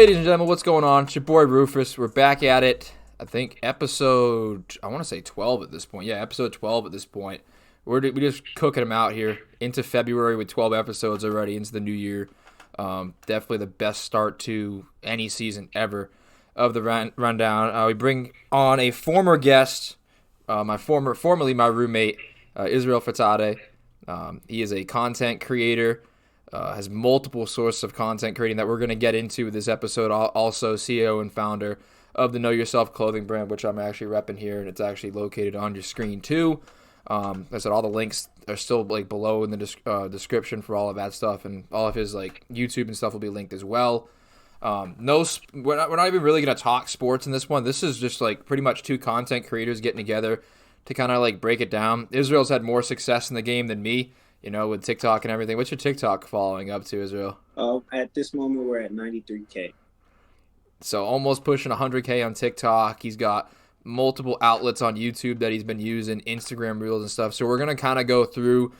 Ladies and gentlemen, what's going on? It's your boy Rufus. We're back at it. I think episode, I want to say 12 at this point. Yeah, episode 12 at this point. We're just cooking them out here into February with 12 episodes already into the new year. Definitely the best start to any season ever of the rundown. We bring on a former guest, formerly my roommate, Israel Fatade. He is a content creator. Has multiple sources of content creating that we're going to get into with this episode. Also, CEO and founder of the Know Yourself clothing brand, which I'm actually repping here, and it's actually located on your screen too. Like I said, all the links are still like below in the description for all of that stuff, and all of his like YouTube and stuff will be linked as well. We're not even really going to talk sports in this one. This is just like pretty much two content creators getting together to kind of like break it down. Israel's had more success in the game than me. You know, with TikTok and everything. What's your TikTok following up to, Israel? At this moment, we're at 93K. So almost pushing 100K on TikTok. He's got multiple outlets on YouTube that he's been using, Instagram Reels and stuff. So we're going to kind of go through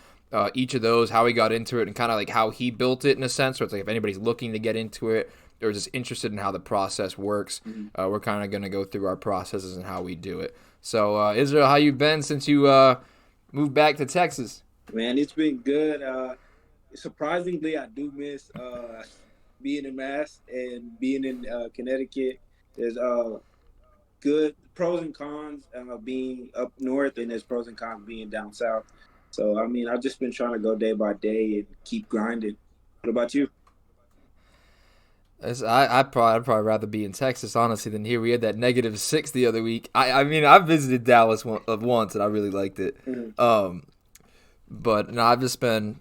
each of those, how he got into it, and kind of like how he built it in a sense. So it's like if anybody's looking to get into it or just interested in how the process works, we're kind of going to go through our processes and how we do it. So, Israel, how you been since you moved back to Texas? Man, it's been good. Surprisingly, I do miss being in Mass and being in Connecticut. There's good pros and cons being up north, and there's pros and cons being down south. So, I mean, I've just been trying to go day by day and keep grinding. What about you? I'd probably rather be in Texas, honestly, than here. We had that -6 the other week. I mean, I visited Dallas once, and I really liked it. Mm-hmm. But no, I've just been,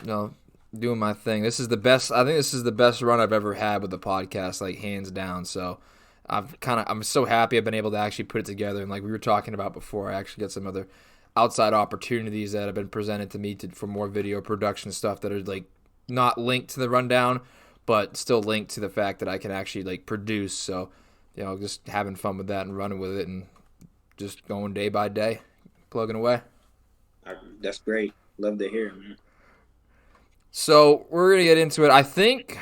doing my thing. This is the best. I think this is the best run I've ever had with the podcast, like hands down. So I'm so happy I've been able to actually put it together. And like we were talking about before, I actually got some other outside opportunities that have been presented to me for more video production stuff that are like not linked to the rundown, but still linked to the fact that I can actually like produce. So, just having fun with that and running with it and just going day by day, plugging away. That's great. Love to hear it, man. So we're gonna get into it. I think,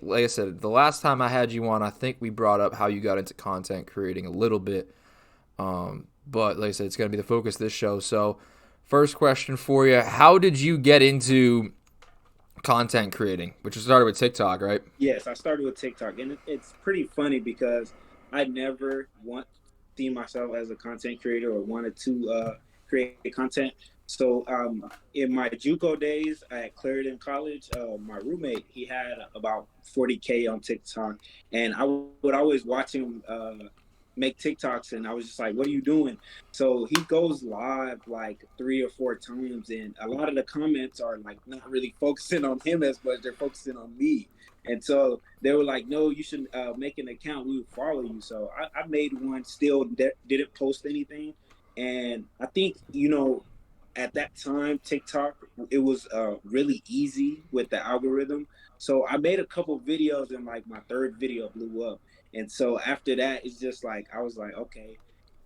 like I said, the last time I had you on, I think we brought up how you got into content creating a little bit. But like I said, it's gonna be the focus of this show. So, first question for you: how did you get into content creating? Which started with TikTok, right? Yes, I started with TikTok, and it's pretty funny because I never see myself as a content creator or wanted to create content. So in my JUCO days at Clarendon College, my roommate, he had about 40K on TikTok, and I would always watch him make TikToks, and I was just like, what are you doing? So he goes live like 3 or 4 times, and a lot of the comments are like not really focusing on him as much, they're focusing on me. And so they were like, no, you should make an account, we would follow you. So I made one, still didn't post anything. And I think, at that time, TikTok, it was really easy with the algorithm. So I made a couple videos, and like my third video blew up. And so after that, it's just like, I was like, okay,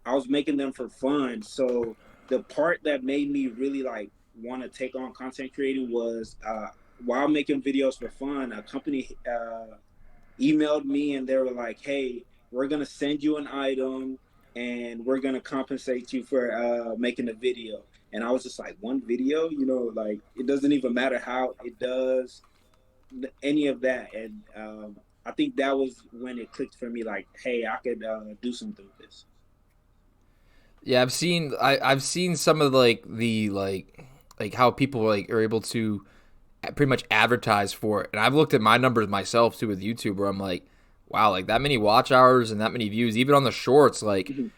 I was making them for fun. So the part that made me really like want to take on content creating was while making videos for fun, a company emailed me, and they were like, hey, we're going to send you an item, and we're going to compensate you for making the video. And I was just like, one video, like it doesn't even matter how it does any of that. And I think that was when it clicked for me, like, hey, I could do something with this. Yeah, I've seen some of the how people like are able to pretty much advertise for it, and I've looked at my numbers myself too with YouTube, where I'm like, wow, like that many watch hours and that many views, even on the shorts, like. Mhm.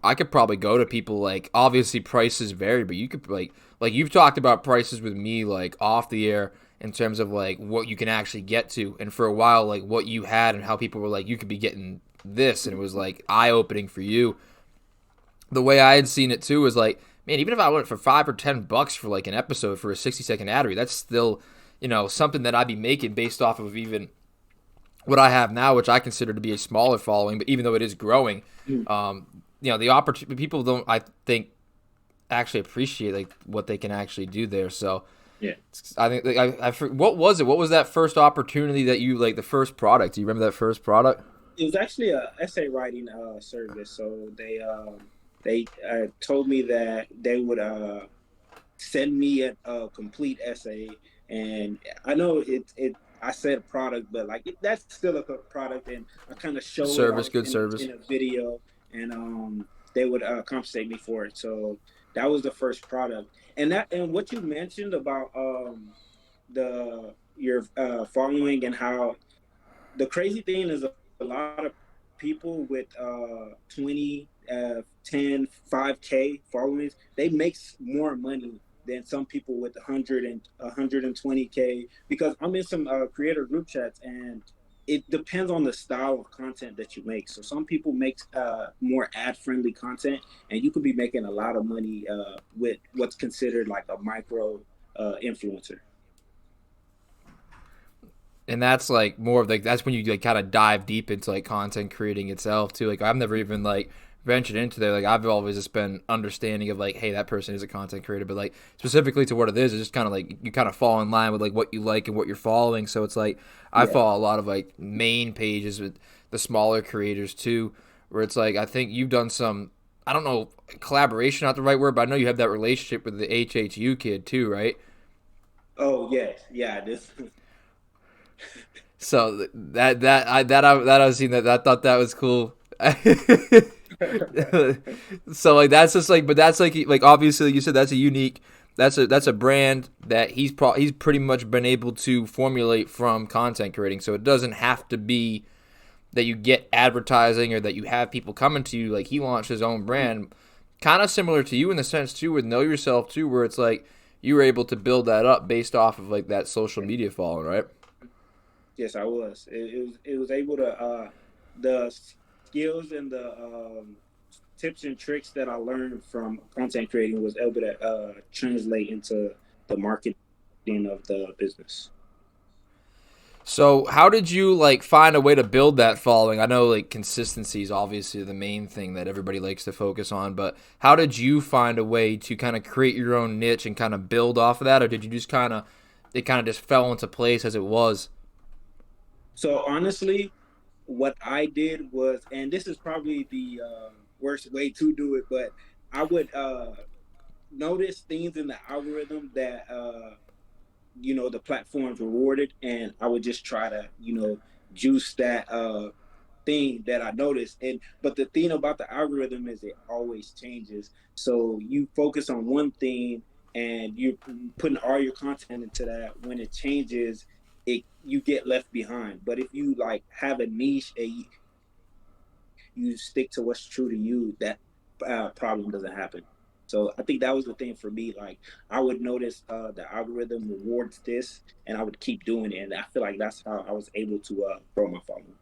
I could probably go to people, like, obviously prices vary, but you could like you've talked about prices with me like off the air in terms of like what you can actually get to, and for a while like what you had and how people were like you could be getting this, and it was like eye opening for you. The way I had seen it too was like, man, even if I went for $5 or $10 for like an episode for a 60-second ad read, that's still something that I'd be making based off of even what I have now, which I consider to be a smaller following, but even though it is growing. The opportunity, people don't, I think, actually appreciate like what they can actually do there. So Yeah. I think like, what was it? What was that first opportunity that you like the first product? Do you remember that first product? It was actually a essay writing service. So they told me that they would send me a complete essay, and I know I said product, but like that's still a product, and I kind of show it Service, off good service. in a video, and they would compensate me for it. So that was the first product, and what you mentioned about the your following and how the crazy thing is a lot of people with 20 10 5K followings, they make more money than some people with 100 and 120K, because I'm in some creator group chats, and it depends on the style of content that you make. So some people make more ad friendly content, and you could be making a lot of money with what's considered like a micro influencer. And that's like more of like that's when you like kind of dive deep into like content creating itself too. Like I've never even like ventured into there. Like I've always just been understanding of like, hey, that person is a content creator, but like specifically to what it is, it's just kind of like you kind of fall in line with like what you like and what you're following. So it's like I Yeah. follow a lot of like main pages with the smaller creators too, where it's like I think you've done some. I don't know, collaboration not the right word, but I know you have that relationship with the HHU kid too, right? Oh yes, yeah. This So that I was seeing that I thought that was cool. So like that's just like, but that's like obviously you said that's a unique, that's a brand that he's pretty much been able to formulate from content creating. So it doesn't have to be that you get advertising or that you have people coming to you. Like he launched his own brand, kind of similar to you in the sense too with Know Yourself too, where it's like you were able to build that up based off of like that social media following, right? Yes, I was. It was able to the skills and the tips and tricks that I learned from content creating was able to translate into the marketing of the business. So, how did you like find a way to build that following? I know like consistency is obviously the main thing that everybody likes to focus on, but how did you find a way to kind of create your own niche and kind of build off of that, or did you just kind of it kind of just fell into place as it was? So honestly, what I did was, and this is probably the worst way to do it, but I would notice things in the algorithm that the platforms rewarded, and I would just try to juice that thing that I noticed. And but the thing about the algorithm is it always changes. So you focus on one thing and you're putting all your content into that. When it changes, it you get left behind. But if you like have a niche and you stick to what's true to you, that problem doesn't happen. So I think that was the thing for me. Like I would notice the algorithm rewards this, and I would keep doing it. And I feel like that's how I was able to grow my following.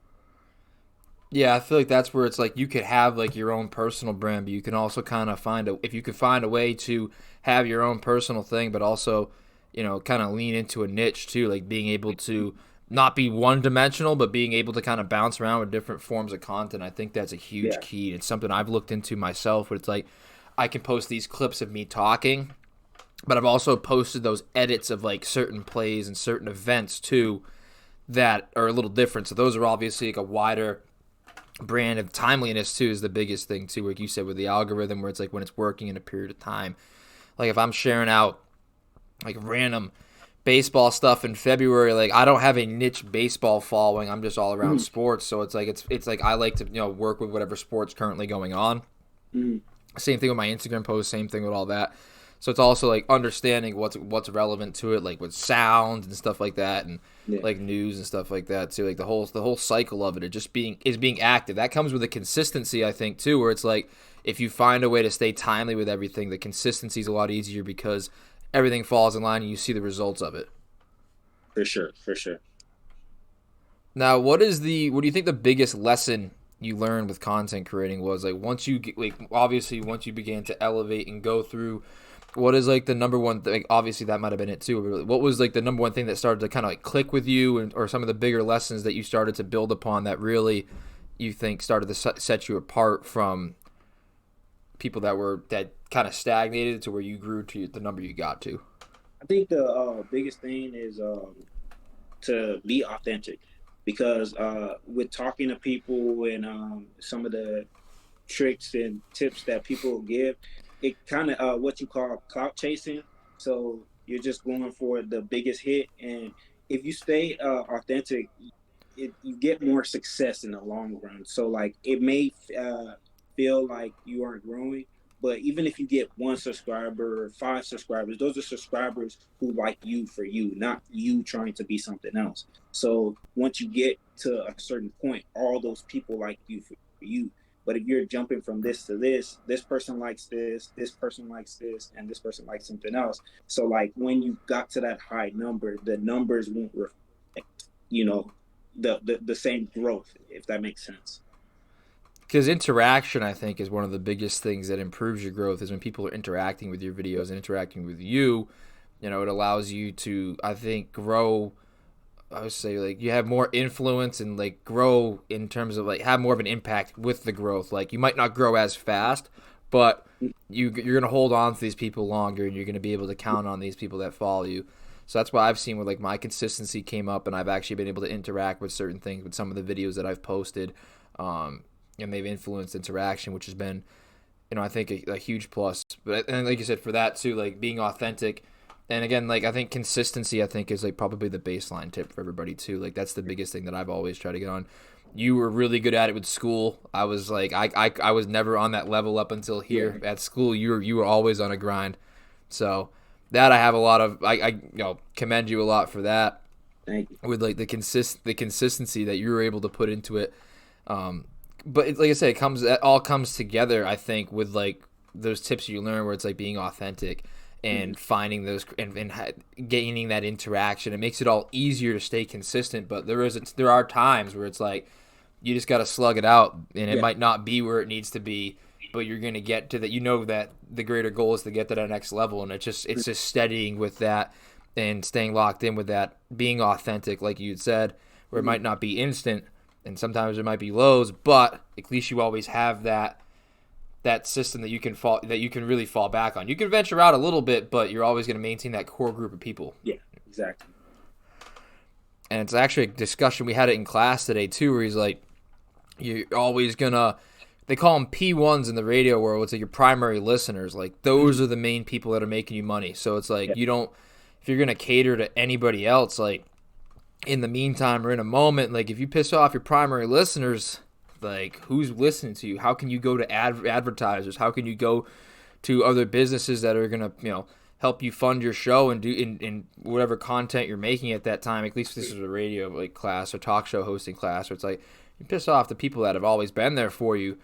Yeah, I feel like that's where it's like you could have like your own personal brand, but you can also kind of find a if you could find a way to have your own personal thing, but also, kind of lean into a niche too, like being able to not be one dimensional, but being able to kind of bounce around with different forms of content. I think that's a huge Yeah, key. It's something I've looked into myself, but it's like I can post these clips of me talking, but I've also posted those edits of like certain plays and certain events too that are a little different. So those are obviously like a wider brand of timeliness too is the biggest thing too, like you said with the algorithm, where it's like when it's working in a period of time. Like if I'm sharing out like random baseball stuff in February, like I don't have a niche baseball following. I'm just all around mm-hmm. sports. So it's like I like to work with whatever sports currently going on. Mm-hmm. Same thing with my Instagram posts. Same thing with all that. So it's also like understanding what's relevant to it, like with sound and stuff like that, and Yeah, like news and stuff like that too. Like the whole cycle of it just being active. That comes with a consistency, I think, too, where it's like if you find a way to stay timely with everything, the consistency is a lot easier because everything falls in line and you see the results of it. for sure, for sure. Now, what do you think the biggest lesson you learned with content creating was? Like like obviously once you began to elevate and go through, what is like the number one thing? Obviously that might have been it too. But what was like the number one thing that started to kind of like click with you, or some of the bigger lessons that you started to build upon that really you think started to set you apart from people that kind of stagnated to where you grew to the number you got to? I think the biggest thing is to be authentic, because with talking to people and some of the tricks and tips that people give, it kind of what you call clout chasing. So you're just going for the biggest hit, and if you stay authentic, you get more success in the long run. So like it may feel like you aren't growing, but even if you get one subscriber or five subscribers, those are subscribers who like you for you, not you trying to be something else. So once you get to a certain point, all those people like you for you. But if you're jumping from this to this person likes this person likes this, and this person likes something else. So like when you got to that high number, the numbers won't reflect, you know, the same growth, if that makes sense. Because interaction, I think, is one of the biggest things that improves your growth. Is when people are interacting with your videos and interacting with you. You know, it allows you to, I think, grow. I would say like you have more influence and like grow in terms of like have more of an impact with the growth. Like you might not grow as fast, but you're gonna hold on to these people longer, and you're gonna be able to count on these people that follow you. So that's why I've seen where like my consistency came up, and I've actually been able to interact with certain things with some of the videos that I've posted, and they've influenced interaction, which has been, I think a huge plus. But and like you said, for that too, like being authentic, and again, like I think consistency, I think is like probably the baseline tip for everybody too. Like that's the biggest thing that I've always tried to get on. You were really good at it with school. I was like, I was never on that level up until Yeah, here at school. You were always on a grind. So that I have a lot of. I commend you a lot for that. thank you. With like the consistency that you were able to put into it. But like I said, it all comes together. I think with like those tips you learn, where it's like being authentic Mm-hmm. and finding those and gaining that interaction. It makes it all easier to stay consistent. But there are times where it's like you just got to slug it out, and it Yeah. might not be where it needs to be, but you're gonna get to that. You know that the greater goal is to get to that next level, and it's just steadying with that and staying locked in with that, being authentic, like you said, where it Mm-hmm. might not be instant, and sometimes there might be lows, but at least you always have that system that you can really fall back on. You can venture out a little bit, but you're always going to maintain that core group of people. Yeah, exactly. And it's actually a discussion we had it in class today too, where he's like, you're always gonna. They call them P1s in the radio world. It's like your primary listeners. Like those Mm-hmm. are the main people that are making you money. So it's like Yeah. you don't. If you're gonna cater to anybody else, like in the meantime or in a moment, like if you piss off your primary listeners, like who's listening to you? How can you go to advertisers? How can you go to other businesses that are gonna help you fund your show and do in whatever content you're making at that time? At least this is a radio like class or talk show hosting class, where it's like you piss off the people that have always been there for you.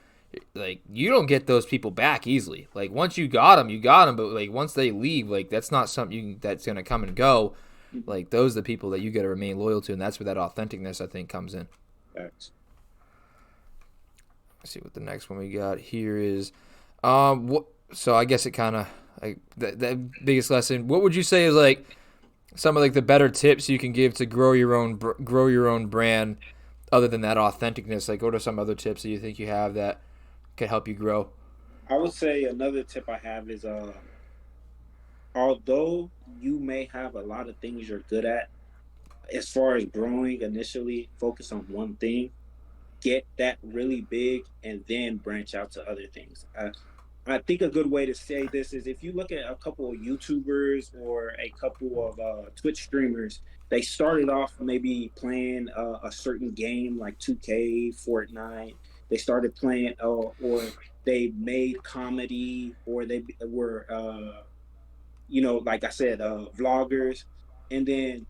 Like you don't get those people back easily. Like once you got them, you got them. But like once they leave, like that's not something that's gonna come and go. Mm-hmm. Like those are the people that you got to remain loyal to, and that's where that authenticness I think comes in. Facts. Let's see what the next one we got here is. What? So I guess it kind of like the biggest lesson. What would you say is like some of like the better tips you can give to grow your own brand, other than that authenticness? Like, what are some other tips that you think you have that could help you grow? I would say another tip I have is although you may have a lot of things you're good at, as far as growing initially, focus on one thing, get that really big, and then branch out to other things. I think a good way to say this is if you look at a couple of YouTubers or a couple of Twitch streamers, they started off maybe playing a certain game like 2K, Fortnite. They started playing, or they made comedy, or they were, like I said, vloggers. And then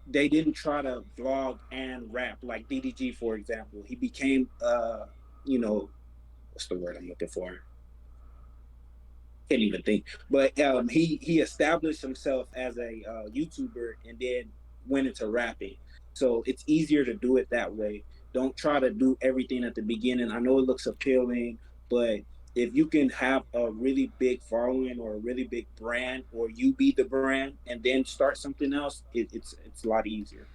they didn't try to vlog and rap like DDG, for example. He became, what's the word I'm looking for? Can't even think. But he established himself as a YouTuber and then went into rapping. So it's easier to do it that way. Don't try to do everything at the beginning. I know it looks appealing, but if you can have a really big following or a really big brand, or you be the brand and then start something else, it's a lot easier.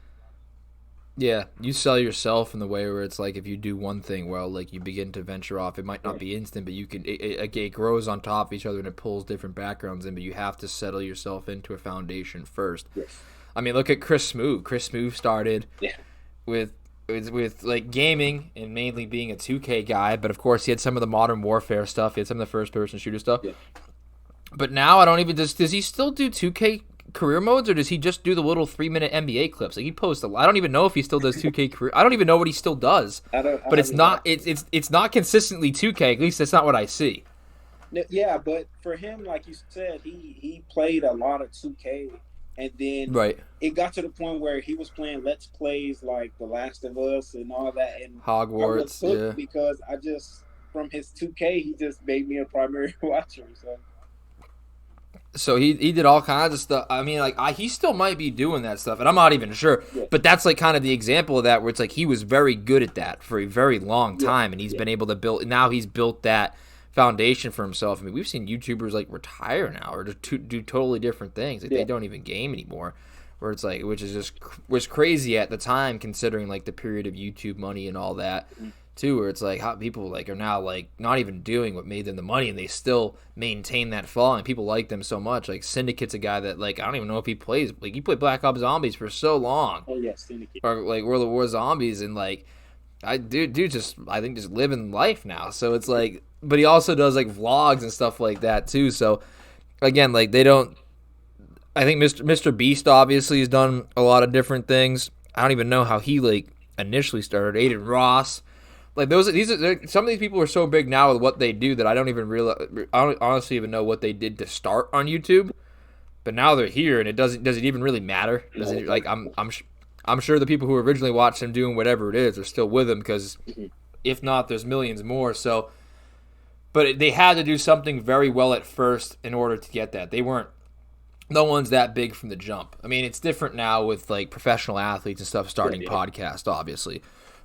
Yeah, you sell yourself in the way where it's like if you do one thing well, like you begin to venture off. It might not Right. be instant, but you can it grows on top of each other and it pulls different backgrounds in. But you have to settle yourself into a foundation first. Yes. I mean, look at Chris Smoove. Chris Smoove started Yeah. with with like gaming and mainly being a 2K guy, but of course he had some of the modern warfare stuff. He had some of the first person shooter stuff. Yeah. But now I don't even does he still do 2K career modes or does he just do the little 3-minute NBA clips? Like he posts a lot. I don't even know if he still does 2K career. I don't even know what he still does. I But it's haven't not watched. it's not consistently 2K. At least that's not what I see. Yeah, but for him, like you said, he played a lot of 2K, and then Right. it got to the point where he was playing Let's Plays like The Last of Us and all that, and I was Hogwarts, hooked yeah. because I just from his 2K, he just made me a primary watcher. So So he did all kinds of stuff. I mean, like he still might be doing that stuff, and I'm not even sure. yeah, But that's like kind of the example of that, where it's like he was very good at that for a very long yeah, time, and he's yeah, been able to build. Now he's built that foundation for himself. I mean, we've seen YouTubers like retire now or just do totally different things. Like yeah. they don't even game anymore. Where it's like, which is just was crazy at the time, considering like the period of YouTube money and all that. Mhm. Too, where it's like how people like are now like not even doing what made them the money, and they still maintain that following. People like them so much. Like Syndicate's a guy that like I don't even know if he plays. Like he played Black Ops Zombies for so long, Oh yeah, Syndicate. or like World of War Zombies, and like I do just I think just living life now. So it's like, but he also does like vlogs and stuff like that too. So again, like they don't. I think Mr. Beast obviously has done a lot of different things. I don't even know how he like initially started. Aiden Ross. Like some of these people are so big now with what they do that I don't even realize. I don't honestly even know what they did to start on YouTube. But now they're here, and does it even really matter? Does No, it like I'm sure the people who originally watched him doing whatever it is are still with him because mhm. if not, there's millions more. So, but they had to do something very well at first in order to get that. They weren't. No one's that big from the jump. I mean, it's different now with like professional athletes and stuff starting Yeah. podcasts, obviously.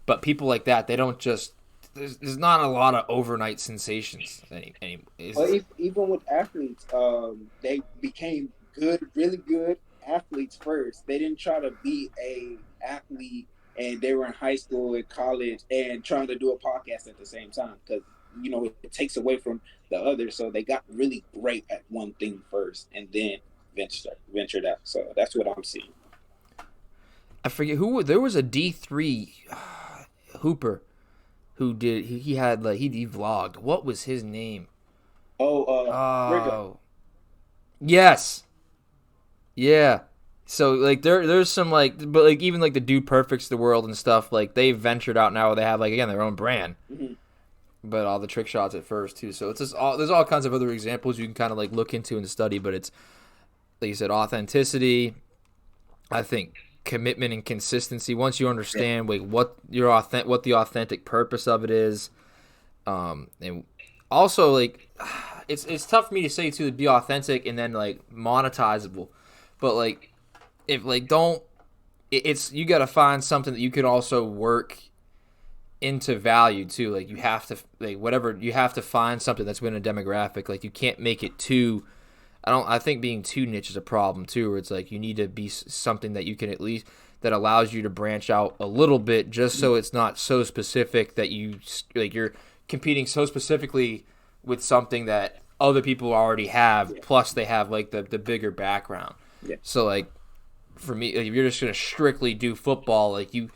But people like that, they don't just. There's not a lot of overnight sensations. Or even with athletes, they became good, really good athletes first. They didn't try to be a athlete, and they were in high school and college and trying to do a podcast at the same time because it takes away from the others. So they got really great at one thing first, and then ventured out. So that's what I'm seeing. I forget who. There was a D3 hooper who did. He had like he vlogged. What was his name? Oh, Rico. Oh, yes, yeah. So like there's some like, but like even like the Dude Perfects of the world and stuff, like they've ventured out now. They have like again their own brand, Mhm. but all the trick shots at first too. So it's just all there's all kinds of other examples you can kind of like look into and study. But it's like you said, authenticity. I think commitment and consistency. Once you understand like what the authentic purpose of it is, and also like it's tough for me to say to be authentic and then like monetizable, but like if like don't it's you got to find something that you could also work into value too. Like you have to like whatever you have to find something that's within a demographic. Like you can't make it too. I think being too niche is a problem too. Where it's like you need to be something that you can at least that allows you to branch out a little bit, just so it's not so specific that you're competing so specifically with something that other people already have. Yeah. Plus they have like the bigger background. Yeah. So like for me, like, if you're just gonna strictly do football, like you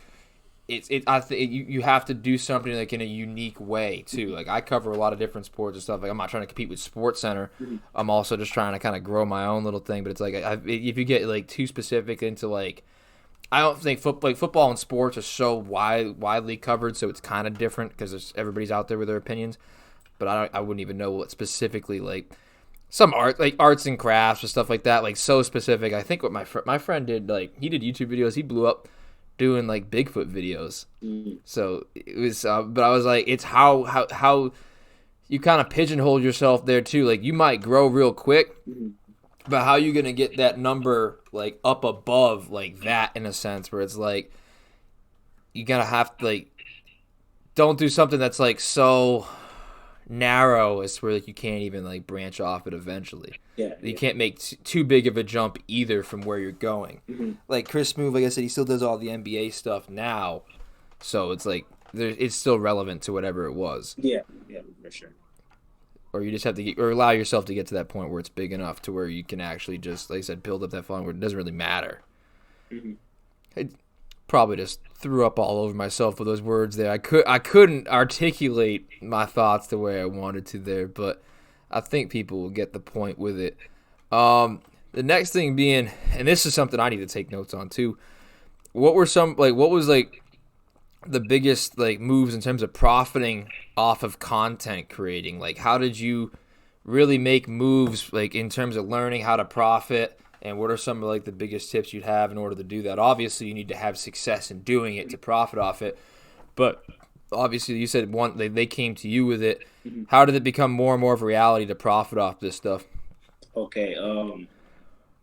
have to do something like in a unique way too. Like I cover a lot of different sports and stuff. Like I'm not trying to compete with Sports Center. Mhm. I'm also just trying to kind of grow my own little thing. But it's like if you get like too specific into like, I don't think football and sports are so widely covered, so it's kind of different because everybody's out there with their opinions. But I wouldn't even know what specifically like some arts and crafts or stuff like that. Like so specific. I think what my friend did, like he did YouTube videos. He blew up doing like Bigfoot videos. Mhm. So it was, but I was like, it's how you kind of pigeonhole yourself there too. Like you might grow real quick, Mhm. but how you gonna get that number like up above like that in a sense where it's like you gotta have to like don't do something that's like so narrow as where like you can't even like branch off it eventually. Yeah, You yeah. can't make too big of a jump either from where you're going. Hmm. Like Chris Smoove, like I said, he still does all the NBA stuff now, so it's like it's still relevant to whatever it was. Yeah, yeah, for sure. Or you just have to or allow yourself to get to that point where it's big enough to where you can actually just, like I said, build up that following where it doesn't really matter. Hmm. I probably just threw up all over myself with those words there. I couldn't articulate my thoughts the way I wanted to there, but I think people will get the point with it. The next thing being, and this is something I need to take notes on too. What was like the biggest like moves in terms of profiting off of content creating? Like how did you really make moves like in terms of learning how to profit, and what are some of like the biggest tips you'd have in order to do that? Obviously you need to have success in doing it to profit off it, but obviously you said one they came to you with it. Hmm. How did it become more and more of a reality to profit off this stuff? Okay.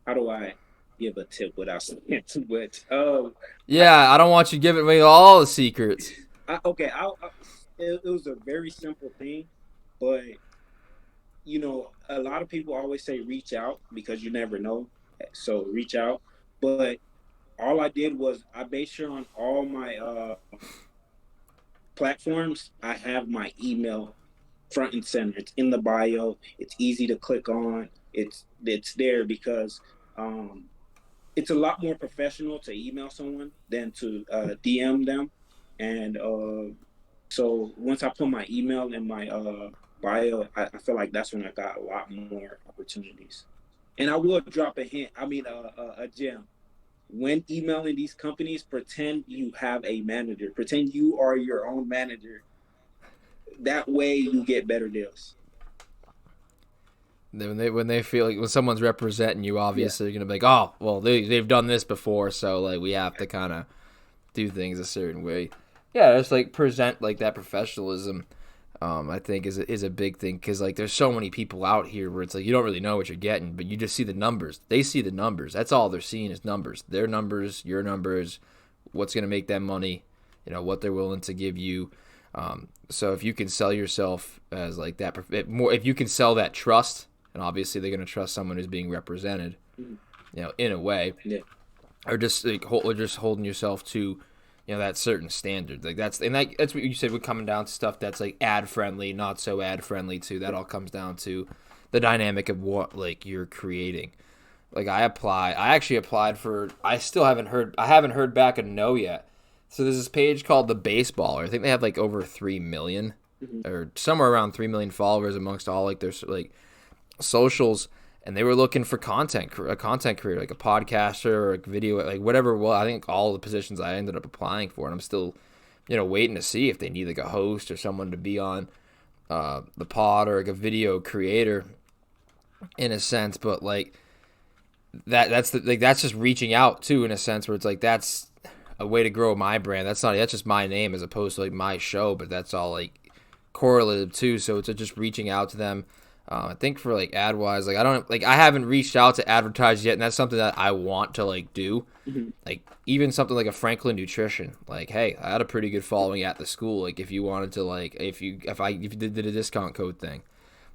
How do I give a tip without saying too much? I, Yeah, I don't want you giving away all the secrets. okay. It was a very simple thing, but a lot of people always say reach out because you never know. So reach out. But all I did was I made sure on all my platforms I have my email front and center. It's in the bio. It's easy to click on. It's there because um, it's a lot more professional to email someone than to DM them. And so once I put my email in my bio, I feel like that's when I got a lot more opportunities. And I will drop a hint. I mean, a gem. When emailing these companies, pretend you have a manager. Pretend you are your own manager. That way, you get better deals. When they feel like when someone's representing you, Yeah. obviously they're gonna be like, oh, well, they've done this before, so like we have to kind of do things a certain way. Yeah, just like present like that professionalism. I think is a big thing because like there's so many people out here where it's like you don't really know what you're getting, but you just see the numbers. They see the numbers. That's all they're seeing is numbers. Their numbers, your numbers, what's gonna make them money. What they're willing to give you. So if you can sell yourself as like that, if you can sell that trust, and obviously they're gonna trust someone who's being represented, Mhm. in a way, Yeah. or just like or just holding yourself to that certain standard. Like that's what you said would coming down to stuff that's like ad friendly, not so ad friendly too. That all comes down to the dynamic of what like you're creating. Like I actually applied for, I haven't heard back a no yet. So there's this page called The Baseballer. I think they have like over 3 million Hmm. or somewhere around 3 million followers amongst all like their like socials, and they were looking for a content creator, like a podcaster or a video, like whatever. Well, I think all the positions I ended up applying for, and I'm still, waiting to see if they need like a host or someone to be on the pod or like a video creator in a sense. But like that's just reaching out too in a sense where it's like that's a way to grow my brand. That's just my name as opposed to like my show, but that's all like correlative too. So it's just reaching out to them. I think for like ad wise, like I haven't reached out to advertise yet, and that's something that I want to like do. Hmm. Like even something like a Franklin Nutrition. Like, hey, I had a pretty good following at the school. Like if you wanted to like if you did a discount code thing.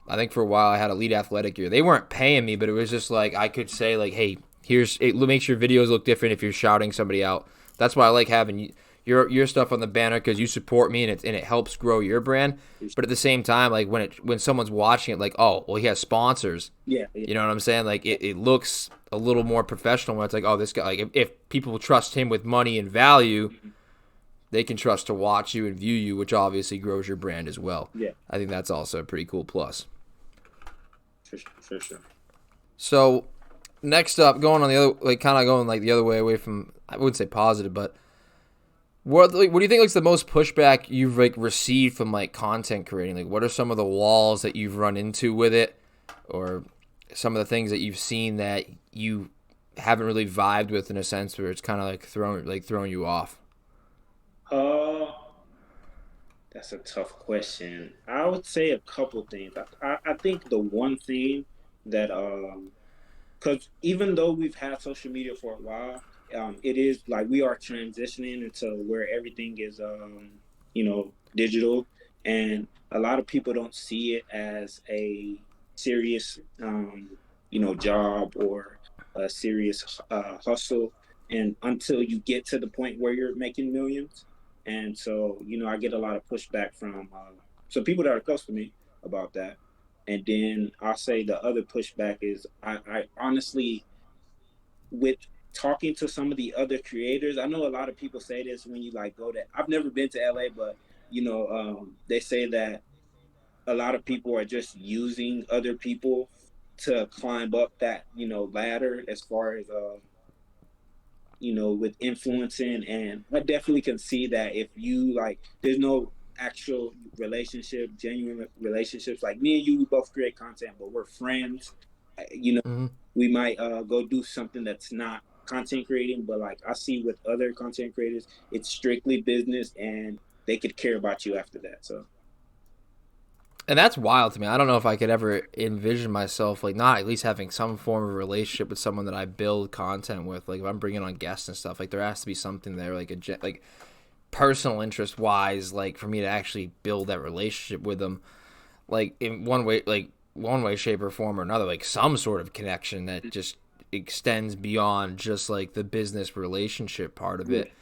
I think for a while I had Elite Athletic gear. They weren't paying me, but it was just like I could say like, hey, it makes your videos look different if you're shouting somebody out. That's why I like having your stuff on the banner because you support me and it helps grow your brand. But at the same time, like when someone's watching it, like, oh, well, he has sponsors. Yeah, yeah, You know what I'm saying? Like it looks a little more professional when it's like, oh, this guy. Like if people trust him with money and value, they can trust to watch you and view you, which obviously grows your brand as well. yeah, I think that's also a pretty cool plus. for sure. So next up, going on the other, like kind of going like the other way away from, I wouldn't say positive, but what do you think like the most pushback you've like received from like content creating? Like what are some of the walls that you've run into with it, or some of the things that you've seen that you haven't really vibed with in a sense where it's kind of like throwing you off? Uh, that's a tough question. I would say a couple things. I think the one thing that because even though we've had social media for a while, it is like we are transitioning into where everything is digital, and a lot of people don't see it as a serious, job or a serious hustle, and until you get to the point where you're making millions. And so, I get a lot of pushback from some people that are close to me about that. And then I'll say the other pushback is I honestly, with talking to some of the other creators, I know a lot of people say this when you like go to, I've never been to LA, but they say that a lot of people are just using other people to climb up that, ladder as far as with influencing. And I definitely can see that if you like, there's no actual relationship, genuine relationships. Like me and you, we both create content, but we're friends. Mm-hmm. We might go do something that's not content creating, but like I see with other content creators, it's strictly business, and they could care about you after that. So And that's wild to me. I don't know if I could ever envision myself like not at least having some form of relationship with someone that I build content with. Like if I'm bringing on guests and stuff, like there has to be something there, like like personal interest wise, like for me to actually build that relationship with them, like in one way, shape, or form or another, like some sort of connection that just extends beyond just like the business relationship part of yeah, it.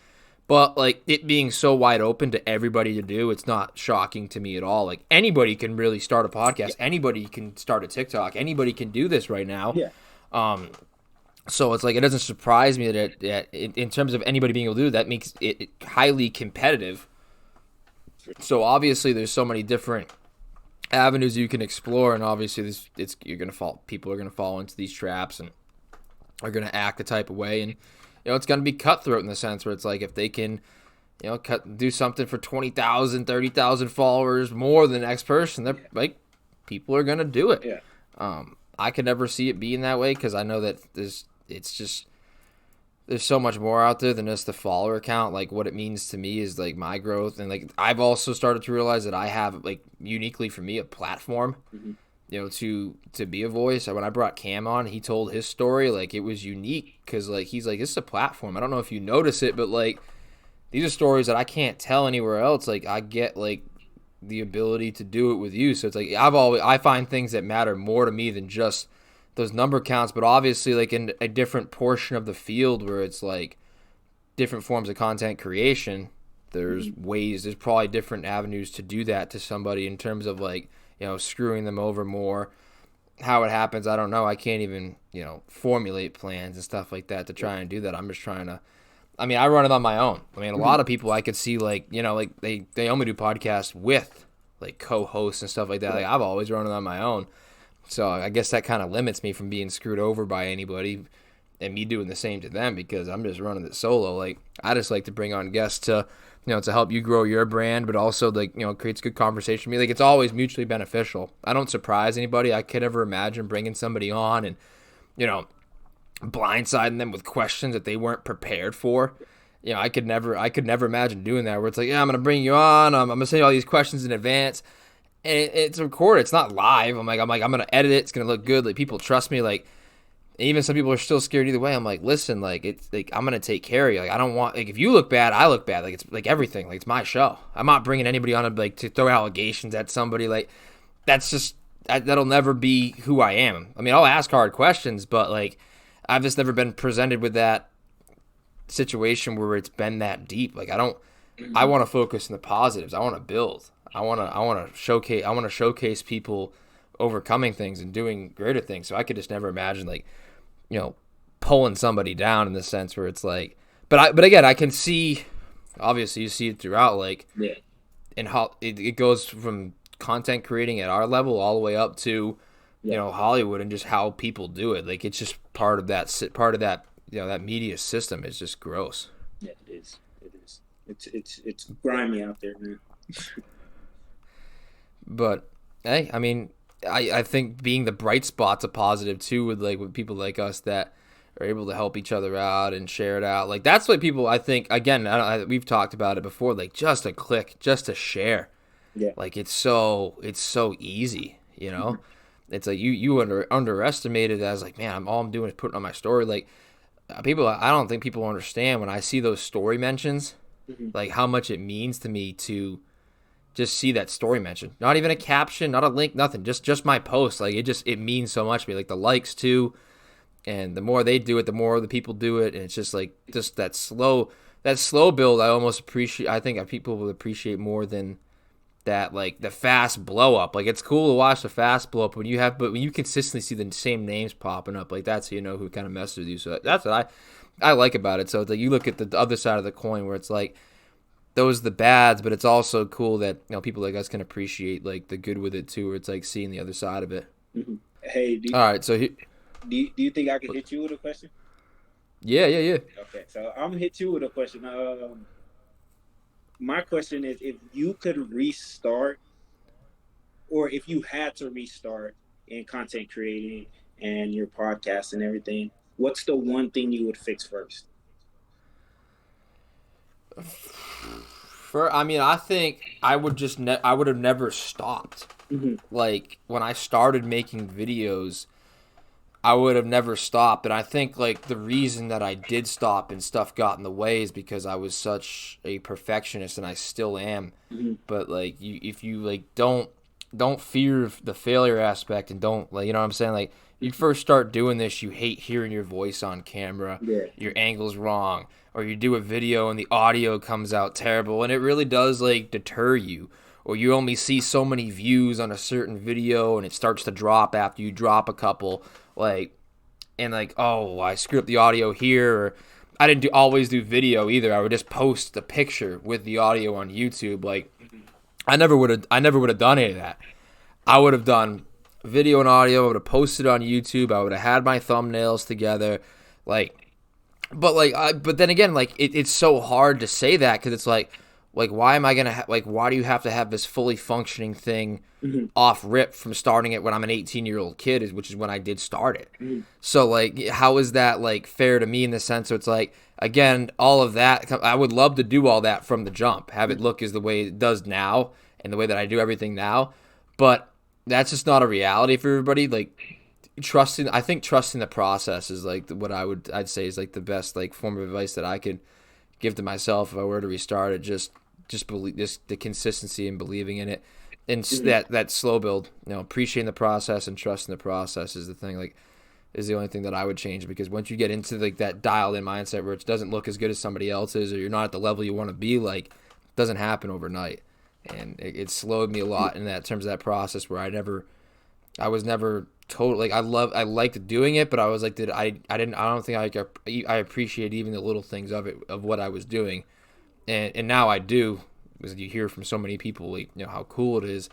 But like it being so wide open to everybody to do, it's not shocking to me at all. Like anybody can really start a yeah, podcast, anybody can start a TikTok, anybody can do this right now. yeah, So it's like it doesn't surprise me that in terms of anybody being able to do that makes it highly competitive. So obviously there's so many different avenues you can explore, and obviously people are gonna fall into these traps and are gonna act the type of way, and it's gonna be cutthroat in the sense where it's like if they can do something for 20,000, 30,000 followers more than the next person, they're like people are gonna do it. yeah. I could never see it being that way because I know that there's so much more out there than just the follower count. Like what it means to me is like my growth, and like I've also started to realize that I have like uniquely for me a platform, Mm-hmm. to be a voice. When I brought Cam on, he told his story, like it was unique because like he's like, this is a platform. I don't know if you notice it, but like these are stories that I can't tell anywhere else. Like I get like the ability to do it with you. So it's like I find things that matter more to me than just those number counts, but obviously like in a different portion of the field where it's like different forms of content creation, there's probably different avenues to do that to somebody in terms of like, screwing them over more. How it happens, I don't know. I can't even, formulate plans and stuff like that to try and do that. I'm just trying to, I run it on my own. A lot of people I could see like, like they only do podcasts with like co-hosts and stuff like that. Like I've always run it on my own. So I guess that kind of limits me from being screwed over by anybody and me doing the same to them because I'm just running it solo. Like I just like to bring on guests to, to help you grow your brand, but also like, creates good conversation for me. Like it's always mutually beneficial. I don't surprise anybody. I could never imagine bringing somebody on and, blindsiding them with questions that they weren't prepared for. I could never imagine doing that where it's like, yeah, I'm going to bring you on. I'm going to send you all these questions in advance. And it's recorded. It's not live. I'm gonna edit it. It's gonna look good. Like people trust me. Like even some people are still scared either way. I'm like, listen, like it's like I'm gonna take care of you. Like I don't want like if you look bad, I look bad. Like it's like everything. Like it's my show. I'm not bringing anybody on to throw allegations at somebody. Like that's just that'll never be who I am. I'll ask hard questions, but like I've just never been presented with that situation where it's been that deep. Like I don't. I want to focus on the positives. I want to build. I want to showcase people overcoming things and doing greater things. So I could just never imagine like, pulling somebody down in the sense where it's like, but again, I can see, obviously you see it throughout, like, and how it goes from content creating at our level all the way up to, Hollywood and just how people do it. Like it's just part of that, that media system is just gross. Yeah, it is. It is. It's grimy out there, man. But hey, I think being the bright spot's a positive too with people like us that are able to help each other out and share it out. Like that's what people, I think, again, we've talked about it before, like just a click, just a share. Yeah. Like it's so easy, It's like you underestimate it as like, man, all I'm doing is putting on my story. Like I don't think people understand when I see those story mentions, like how much it means to me to just see that story mentioned. Not even a caption, not a link, nothing. Just my post. Like it means so much to me. Like the likes too, and the more they do it, the more the people do it, and it's just like just that slow build. I almost appreciate. I think people will appreciate more than that, like the fast blow up. Like it's cool to watch the fast blow up but when you consistently see the same names popping up, like that's who kind of messes with you. So that's what I like about it. So it's like you look at the other side of the coin where it's like those are the bads, but it's also cool that people like us can appreciate like the good with it too, where it's like seeing the other side of it. Mm-hmm. Hey, all right, so do you think I could hit you with a question? Yeah. Okay, so I'm gonna hit you with a question. My question is, if you could restart, or if you had to restart in content creating and your podcast and everything, what's the one thing you would fix first? I think I would just I would have never stopped. Mm-hmm. Like when I started making videos, I would have never stopped. And I think like the reason that I did stop and stuff got in the way is because I was such a perfectionist, and I still am. Mm-hmm. But like if you like don't fear the failure aspect, and don't, like, you know what I'm saying? Like you first start doing this, you hate hearing your voice on camera. Yeah. Your angle's wrong, or you do a video and the audio comes out terrible, and it really does like deter you. Or you only see so many views on a certain video and it starts to drop after you drop a couple, like, and like, oh, I screwed up the audio here. Or I didn't always do video either. I would just post the picture with the audio on YouTube. Like I never would have done any of that. I would have done video and audio. I would have posted on YouTube. I would have had my thumbnails together, like, but then again, like it's so hard to say that, because it's like why am I gonna why do you have to have this fully functioning thing off rip from starting it when I'm an 18-year-old kid, which is when I did start it. So like how is that like fair to me in the sense? So it's like, again, all of that, I would love to do all that from the jump, have it look as the way it does now and the way that I do everything now, but that's just not a reality for everybody. Like I think trusting the process is like what I'd say is like the best like form of advice that I could give to myself if I were to restart it. Just believe, just the consistency and believing in it, and that slow build. Appreciating the process and trusting the process is the thing. Like, is the only thing that I would change, because once you get into like that dialed in mindset where it doesn't look as good as somebody else's, or you're not at the level you want to be, like, it doesn't happen overnight, and it slowed me a lot in that terms of that process where I was never totally like I liked doing it, but I was like, I don't think I appreciate even the little things of it, of what I was doing. And now I do, because you hear from so many people, like, how cool it is.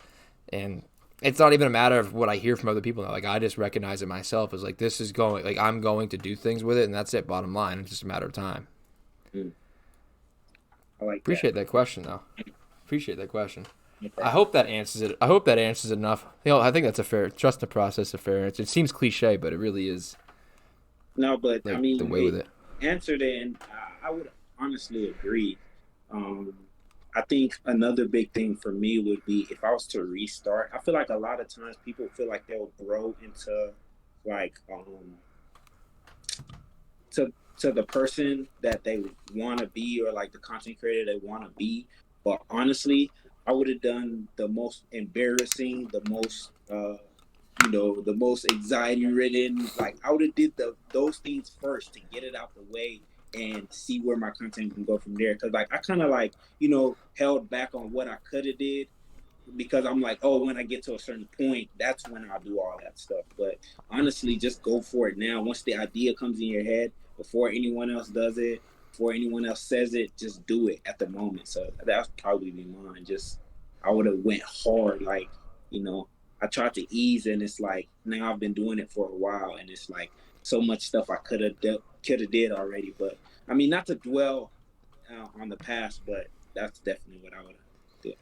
And it's not even a matter of what I hear from other people now. Like, I just recognize it myself as like, this is going, like, I'm going to do things with it, and that's it, bottom line. It's just a matter of time. I like Appreciate that question, though. Appreciate that question. I hope that answers it. I hope that answers it enough. I think that's a fair, trust the process, a fair answer. It seems cliche, but it really is. No, but like, I mean, the way with it. Answered it, and I would honestly agree. I think another big thing for me would be, if I was to restart, I feel like a lot of times people feel like they'll grow into like to the person that they want to be, or like the content creator they want to be. But honestly, I would have done the most embarrassing, the most the most anxiety ridden. Like, I would have did those things first to get it out the way and see where my content can go from there. Because like I kind of like held back on what I could have did, because I'm like, oh, when I get to a certain point, that's when I'll do all that stuff. But honestly, just go for it now. Once the idea comes in your head, before anyone else does it, before anyone else says it, just do it at the moment. So that's probably be mine. Just, I would have went hard. Like, I tried to ease, and it's like, now I've been doing it for a while, and it's like so much stuff I could have did already. But I mean, not to dwell on the past, but that's definitely what I would have did.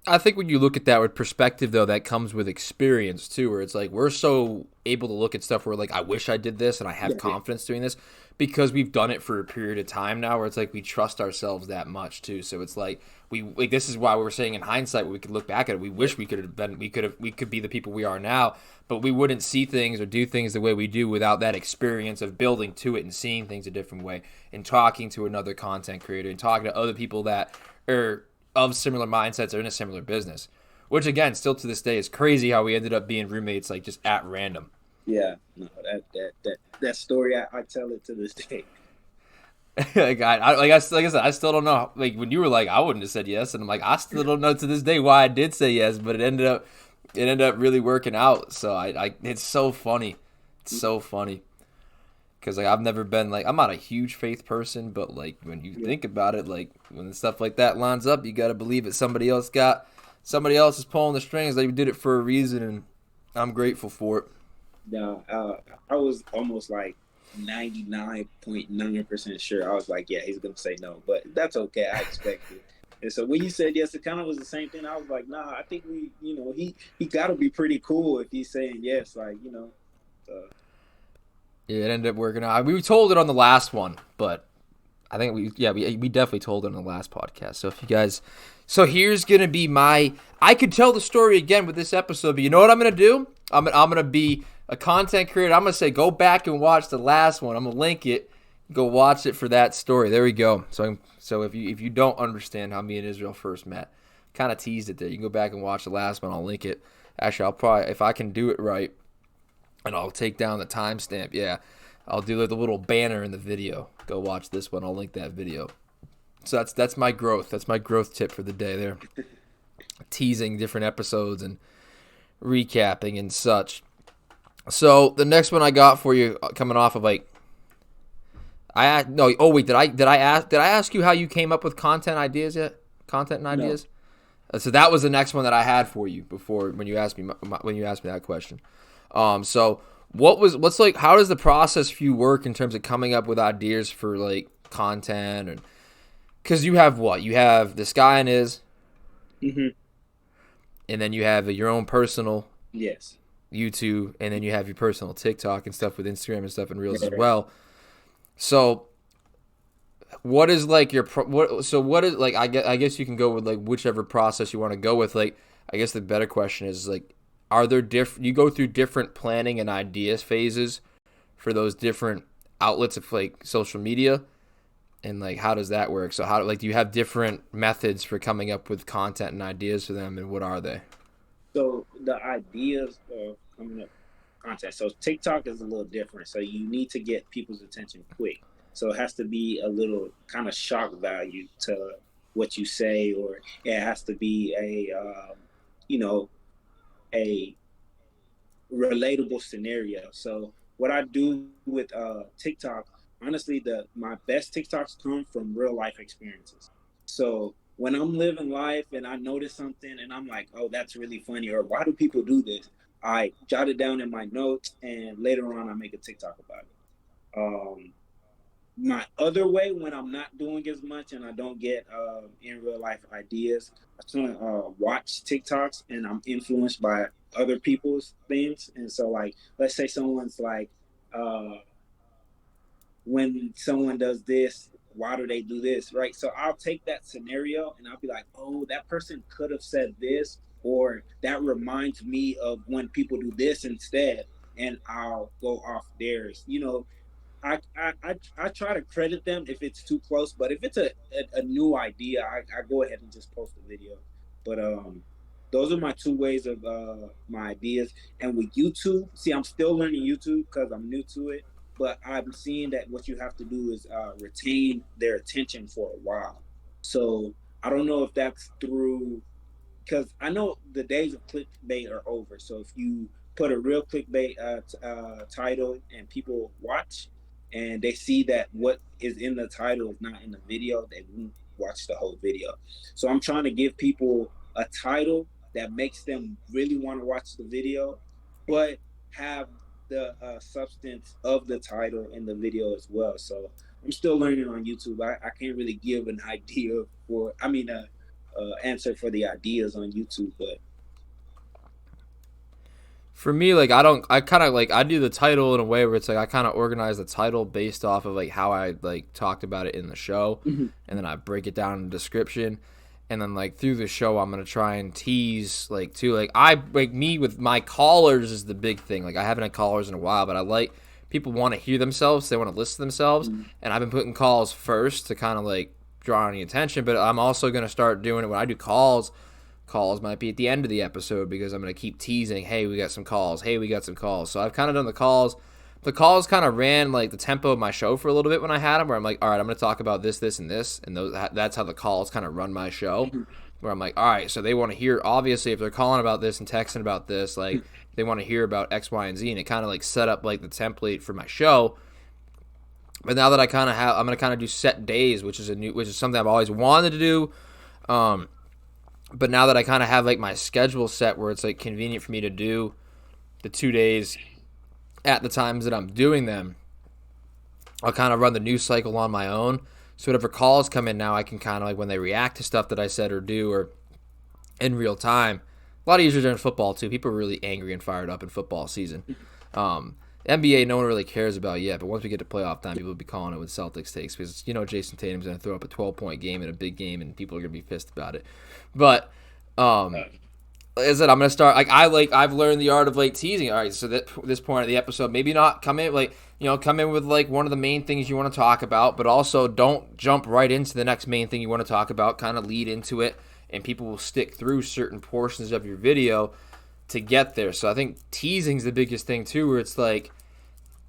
I think when you look at that with perspective, though, that comes with experience too, where it's like we're so able to look at stuff where like, I wish I did this and I have confidence doing this, because we've done it for a period of time now, where it's like we trust ourselves that much too. So it's like this is why we're saying in hindsight, we could look back at it, we wish we could be the people we are now, but we wouldn't see things or do things the way we do without that experience of building to it and seeing things a different way, and talking to another content creator and talking to other people that are of similar mindsets are in a similar business. Which again, still to this day, is crazy how we ended up being roommates like just at random. Yeah, no, that story, I tell it to this day. Like I said, I still don't know. Like when you were like, I wouldn't have said yes, and I'm like, I still don't know to this day why I did say yes, but it ended up really working out. So it's so funny. It's so funny because like I've never been like I'm not a huge faith person, but like when you think about it, like when stuff like that lines up, you got to believe that somebody else is pulling the strings. They did it for a reason, and I'm grateful for it. No, I was almost like 99.9% sure. I was like, yeah, he's gonna say no, but that's okay. I expected. And so when you said yes, it kind of was the same thing. I was like, nah, I think he got to be pretty cool if he's saying yes, like So. Yeah, it ended up working out. We told it on the last one, but I think we definitely told it on the last podcast. So if you guys, so here's gonna be I could tell the story again with this episode, but you know what I'm gonna do? I'm gonna be a content creator. I'm gonna say go back and watch the last one. I'm gonna link it. Go watch it for that story. There we go. So if you don't understand how me and Israel first met, kind of teased it there. You can go back and watch the last one. I'll link it. Actually, I'll probably, if I can do it right, and I'll take down the timestamp. Yeah, I'll do the little banner in the video. Go watch this one. I'll link that video. So that's my growth. That's my growth tip for the day there. Teasing different episodes and recapping and such. So the next one I got for you, coming off of like, did I ask you how you came up with content ideas yet? Content and ideas. No. So that was the next one that I had for you before when you asked me that question. So what's like, how does the process for you work in terms of coming up with ideas for like content? And because you have the Sky and Is, mm-hmm. and then you have your own personal YouTube, and then you have your personal TikTok and stuff with Instagram and stuff and Reels as well. So what is like I guess you can go with like whichever process you want to go with. Like I guess the better question is like, are there you go through different planning and ideas phases for those different outlets of like social media, and like how does that work? So do you have different methods for coming up with content and ideas for them, and what are they? So the ideas of coming up content. So TikTok is a little different. So you need to get people's attention quick. So it has to be a little kind of shock value to what you say, or it has to be a relatable scenario. So what I do with TikTok, honestly, my best TikToks come from real life experiences. So when I'm living life and I notice something and I'm like, oh, that's really funny, or why do people do this? I jot it down in my notes, and later on I make a TikTok about it. My other way, when I'm not doing as much and I don't get in real life ideas, I try to watch TikToks, and I'm influenced by other people's things. And so, like, let's say someone's like, when someone does this, why do they do this, right? So I'll take that scenario and I'll be like, oh, that person could have said this, or that reminds me of when people do this instead, and I'll go off theirs. I try to credit them if it's too close, but if it's a new idea, I go ahead and just post the video. But those are my two ways of my ideas. And with YouTube, see, I'm still learning YouTube because I'm new to it, but I'm seeing that what you have to do is retain their attention for a while. So I don't know if that's through, because I know the days of clickbait are over. So if you put a real clickbait title and people watch, and they see that what is in the title is not in the video, they won't watch the whole video. So I'm trying to give people a title that makes them really want to watch the video, but have the substance of the title in the video as well. So I'm still learning on YouTube. I can't really give an idea answer for the ideas on YouTube, but for me, like I do the title in a way where it's like I kind of organize the title based off of like how I like talked about it in the show, mm-hmm. and then I break it down in the description, and then like through the show I'm gonna try and tease like too, like me with my callers is the big thing. Like I haven't had callers in a while, but I like people want to hear themselves, they want to listen to themselves, mm-hmm. and I've been putting calls first to kind of like draw any attention. But I'm also going to start doing it when I do calls. Calls might be at the end of the episode because I'm going to keep teasing, hey, we got some calls. Hey, we got some calls. So I've kind of done the calls. The calls kind of ran like the tempo of my show for a little bit when I had them, where I'm like, all right, I'm going to talk about this, this, and this. And that's how the calls kind of run my show, where I'm like, all right, so they want to hear, obviously, if they're calling about this and texting about this, like they want to hear about X, Y, and Z. And it kind of like set up like the template for my show. But now that I'm going to kind of do set days, which is something I've always wanted to do. But now that I kind of have like my schedule set where it's like convenient for me to do the 2 days at the times that I'm doing them, I'll kind of run the news cycle on my own. So whatever calls come in now, I can kind of like when they react to stuff that I said or do or in real time. A lot easier during football too. People are really angry and fired up in football season. NBA, no one really cares about yet, but once we get to playoff time, people will be calling it with Celtics takes because Jason Tatum's going to throw up a 12-point game in a big game, and people are going to be pissed about it. But like I said, I'm going to start I've learned the art of like teasing. All right, so at this point of the episode, maybe not come in with like one of the main things you want to talk about, but also don't jump right into the next main thing you want to talk about. Kind of lead into it, and people will stick through certain portions of your video to get there. So I think teasing's the biggest thing too, where it's like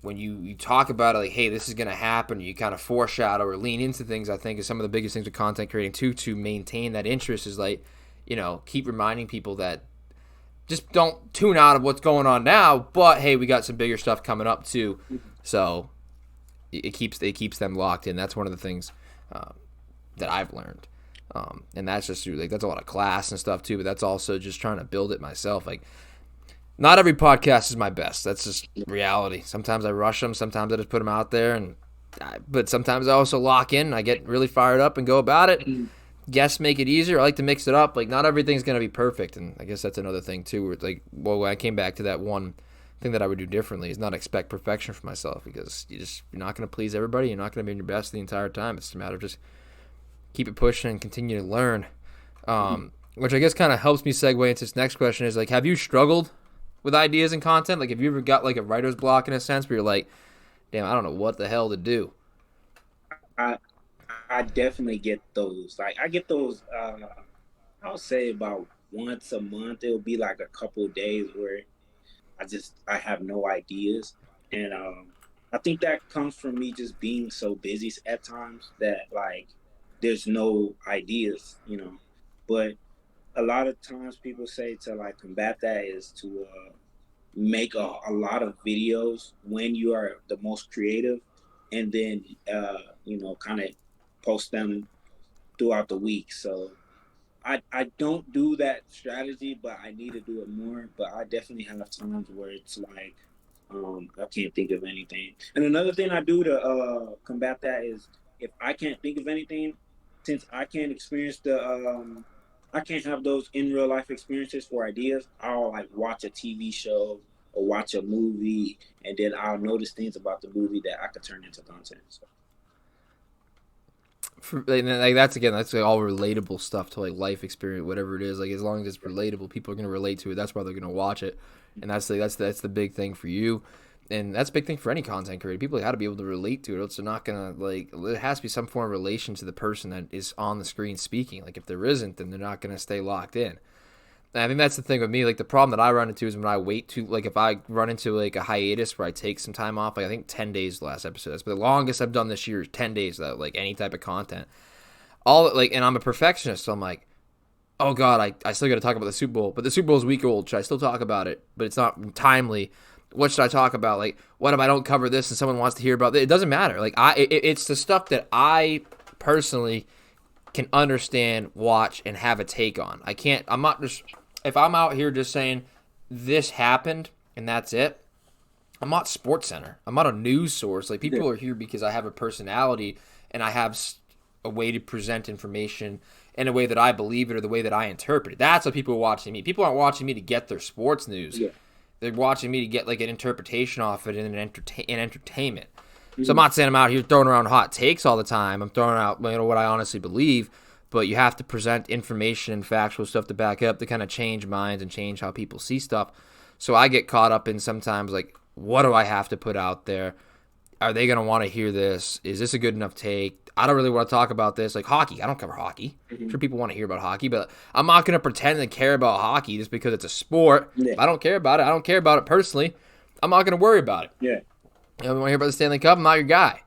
when you talk about it, like, hey, this is going to happen, you kind of foreshadow or lean into things. I think is some of the biggest things with content creating too, to maintain that interest is like, keep reminding people that just don't tune out of what's going on now, but hey, we got some bigger stuff coming up too. So it keeps them locked in. That's one of the things that I've learned. And that's just through, like, that's a lot of class and stuff too, but that's also just trying to build it myself. Like, not every podcast is my best. That's just reality. Sometimes I rush them. Sometimes I just put them out there, but sometimes I also lock in. I get really fired up and go about it. Guests make it easier. I like to mix it up. Like, not everything's going to be perfect, and I guess that's another thing too, where it's like, well, when I came back to that one thing that I would do differently is not expect perfection for myself, because you're not going to please everybody. You're not going to be your best the entire time. It's a matter of just keep it pushing and continue to learn. Which I guess kind of helps me segue into this next question is, like, have you struggled with ideas and content? Like, have you ever got like a writer's block in a sense where you're like, damn, I don't know what the hell to do? I definitely get those. Like, I get those, I'll say about once a month. It'll be like a couple of days where I have no ideas. And I think that comes from me just being so busy at times that, like, there's no ideas, But a lot of times people say to, like, combat that is to make a lot of videos when you are the most creative, and then kind of post them throughout the week. So I don't do that strategy, but I need to do it more. But I definitely have times where it's like I can't think of anything. And another thing I do to combat that is, if I can't think of anything, since I can't experience I can't have those in real life experiences for ideas, I'll like watch a TV show or watch a movie, and then I'll notice things about the movie that I could turn into content. So. That's like all relatable stuff to like life experience, whatever it is. Like, as long as it's relatable, people are going to relate to it. That's why they're going to watch it, and that's the big thing for you. And that's a big thing for any content creator. People got to be able to relate to it. Else they're not going to, like, there has to be some form of relation to the person that is on the screen speaking. Like, if there isn't, then they're not going to stay locked in. And I think that's the thing with me. Like, the problem that I run into is when I wait to, like, if I run into, like, a hiatus where I take some time off, like, I think 10 days the last episode. That's the longest I've done this year is 10 days without, like, any type of content. And I'm a perfectionist, so I'm like, oh, God, I still got to talk about the Super Bowl. But the Super Bowl is a week old. Should I still talk about it? But it's not timely. What should I talk about? Like, what if I don't cover this and someone wants to hear about it? It doesn't matter. Like, it's the stuff that I personally can understand, watch, and have a take on. I'm not just, if I'm out here just saying this happened and that's it, I'm not SportsCenter. I'm not a news source. Like, people are here because I have a personality and I have a way to present information in a way that I believe it or the way that I interpret it. That's what people are watching me. People aren't watching me to get their sports news. Yeah. They're watching me to get, like, an interpretation off it and an entertainment. Mm-hmm. So I'm not saying I'm out here throwing around hot takes all the time. I'm throwing out, what I honestly believe, but you have to present information and factual stuff to back up to kind of change minds and change how people see stuff. So I get caught up in sometimes, like, what do I have to put out there? are they going to want to hear this? Is this a good enough take? I don't really want to talk about this. Like hockey, I don't cover hockey. I'm Mm-hmm. sure people want to hear about hockey, but I'm not going to pretend to care about hockey just because it's a sport. Yeah. If I don't care about it, I don't care about it personally. I'm not going to worry about it. Yeah. You want to hear about the Stanley Cup? I'm not your guy.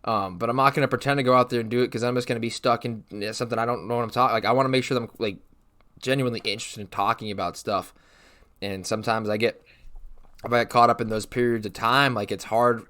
But I'm not going to pretend to go out there and do it because I'm just going to be stuck in something I don't know what I'm talking. Like I want to make sure that I'm like genuinely interested in talking about stuff. And sometimes if I get caught up in those periods of time, like it's hard.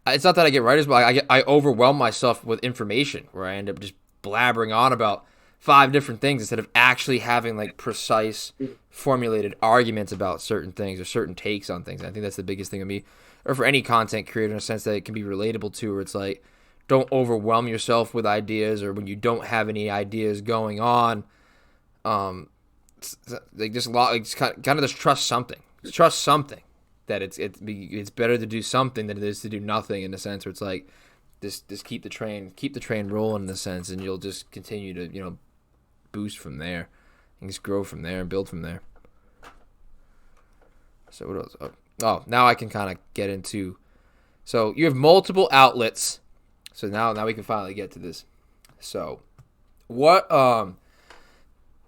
It's not that I get writers, but I overwhelm myself with information where I end up just blabbering on about 5 different things instead of actually having like precise, formulated arguments about certain things or certain takes on things. And I think that's the biggest thing of me, or for any content creator, in a sense that it can be relatable to, where it's like, don't overwhelm yourself with ideas, or when you don't have any ideas going on, like just kind of just trust something. Just trust something. That it's better to do something than it is to do nothing, in a sense where it's like just keep the train rolling, in a sense, and you'll just continue to boost from there and just grow from there and build from there. So what else? Oh, now I can kind of get into. So you have multiple outlets. So now we can finally get to this. So what are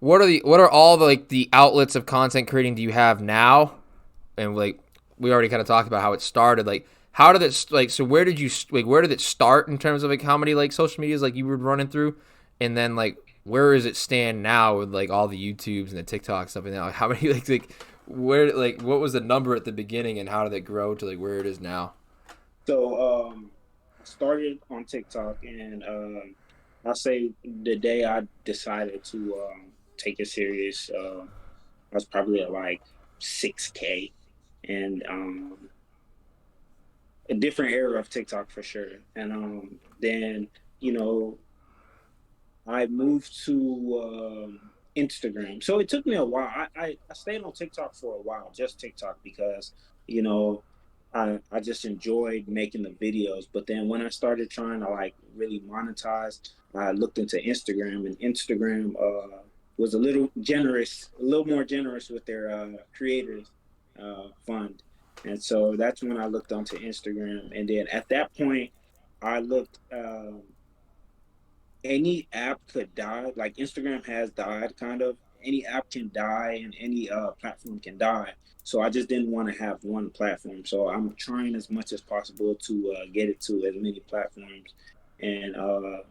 all the like the outlets of content creating do you have now? And like we already kind of talked about how it started. Like, how did it like? So where did it start in terms of like how many like social medias like you were running through, and then like where does it stand now with like all the YouTubes and the TikTok stuff and now? Like, how many like where like what was the number at the beginning and how did it grow to like where it is now? So I started on TikTok, and I'll say the day I decided to take it serious, I was probably at like 6K, and a different era of TikTok for sure. And then you know I moved to Instagram. So it took me a while. I stayed on TikTok for a while, just TikTok, because, you know, I just enjoyed making the videos. But then when I started trying to like really monetize, I looked into Instagram, and Instagram was a little more generous with their creators fund. And so that's when I looked onto Instagram. And then at that point, I looked. Any app could die. Like Instagram has died, kind of. Any app can die, and any platform can die. So I just didn't want to have one platform. So I'm trying as much as possible to get it to as many platforms, and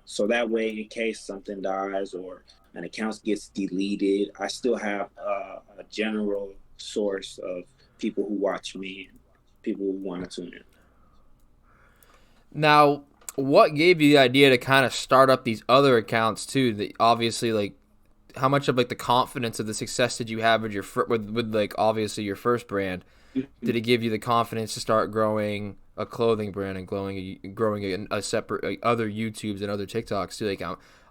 so that way, in case something dies or an account gets deleted, I still have a general source of people who watch me and people who want to tune in. Now, what gave you the idea to kind of start up these other accounts too? That obviously, like, how much of like the confidence of the success did you have with with like obviously your first brand? Did it give you the confidence to start growing a clothing brand and growing a separate like, other YouTubes and other TikToks too? Like,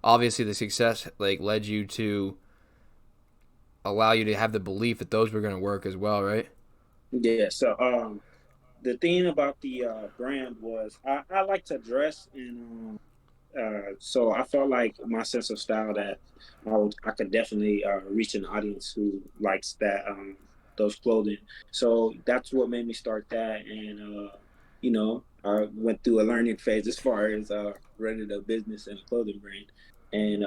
obviously the success like led you to allow you to have the belief that those were going to work as well, right? Yeah. So the thing about the brand was I like to dress, and so I felt like my sense of style that I could definitely reach an audience who likes that those clothing. So that's what made me start that, and I went through a learning phase as far as running a business and a clothing brand, and